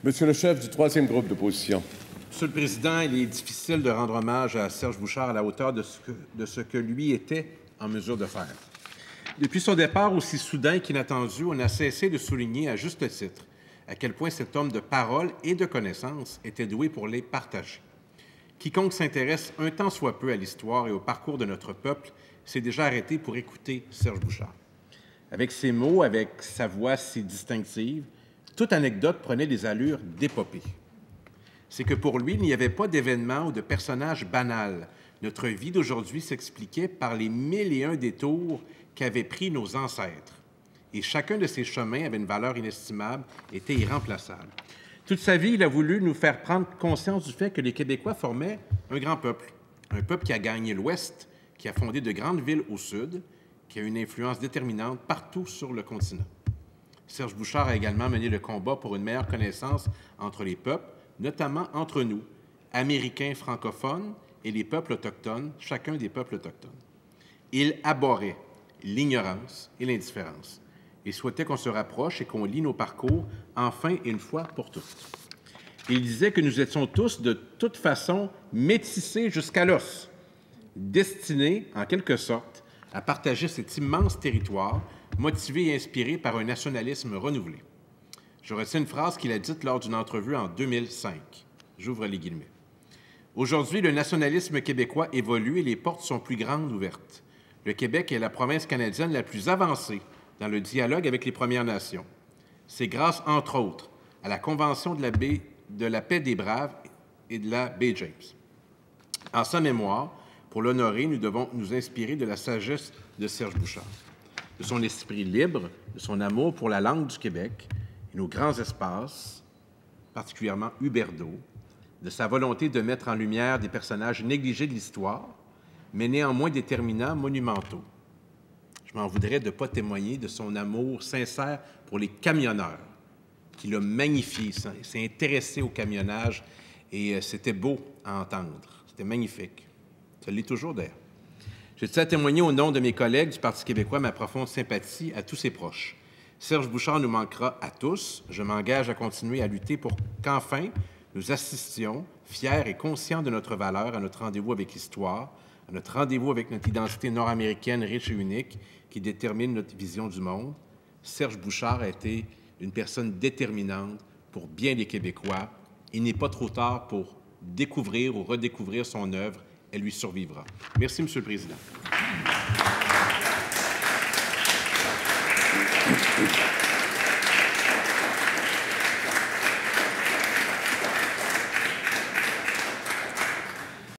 Monsieur le chef du troisième groupe d'opposition. Monsieur le Président, il est difficile de rendre hommage à Serge Bouchard à la hauteur de ce que lui était en mesure de faire. Depuis son départ aussi soudain qu'inattendu, on a cessé de souligner à juste titre à quel point cet homme de parole et de connaissance était doué pour les partager. Quiconque s'intéresse un tant soit peu à l'histoire et au parcours de notre peuple s'est déjà arrêté pour écouter Serge Bouchard. Avec ses mots, avec sa voix si distinctive, toute anecdote prenait des allures d'épopée. C'est que pour lui, il n'y avait pas d'événement ou de personnage banal. Notre vie d'aujourd'hui s'expliquait par les 1001 détours qu'avaient pris nos ancêtres. Et chacun de ces chemins avait une valeur inestimable, était irremplaçable. Toute sa vie, il a voulu nous faire prendre conscience du fait que les Québécois formaient un grand peuple. Un peuple qui a gagné l'Ouest, qui a fondé de grandes villes au Sud, qui a une influence déterminante partout sur le continent. Serge Bouchard a également mené le combat pour une meilleure connaissance entre les peuples, notamment entre nous, Américains francophones et les peuples autochtones, chacun des peuples autochtones. Il abhorrait l'ignorance et l'indifférence. Il souhaitait qu'on se rapproche et qu'on lie nos parcours, enfin et une fois pour toutes. Il disait que nous étions tous, de toute façon, métissés jusqu'à l'os, destinés, en quelque sorte, à partager cet immense territoire, motivé et inspiré par un nationalisme renouvelé. Je retiens une phrase qu'il a dite lors d'une entrevue en 2005. J'ouvre les guillemets. Aujourd'hui, le nationalisme québécois évolue et les portes sont plus grandes ouvertes. Le Québec est la province canadienne la plus avancée dans le dialogue avec les Premières Nations. C'est grâce, entre autres, à la Convention de la paix des Braves et de la baie James. En sa mémoire, pour l'honorer, nous devons nous inspirer de la sagesse de Serge Bouchard, de son esprit libre, de son amour pour la langue du Québec et nos grands espaces, particulièrement Huberdeau, de sa volonté de mettre en lumière des personnages négligés de l'histoire, mais néanmoins déterminants, monumentaux. Je m'en voudrais de ne pas témoigner de son amour sincère pour les camionneurs, qu'il a magnifié, s'est intéressé au camionnage et c'était beau à entendre. C'était magnifique. Ça l'est toujours d'ailleurs. Je tiens à témoigner au nom de mes collègues du Parti québécois ma profonde sympathie à tous ses proches. Serge Bouchard nous manquera à tous. Je m'engage à continuer à lutter pour qu'enfin nous assistions, fiers et conscients de notre valeur, à notre rendez-vous avec l'histoire, à notre rendez-vous avec notre identité nord-américaine riche et unique qui détermine notre vision du monde. Serge Bouchard a été une personne déterminante pour bien des Québécois. Il n'est pas trop tard pour découvrir ou redécouvrir son œuvre. Elle lui survivra. Merci, Monsieur le Président.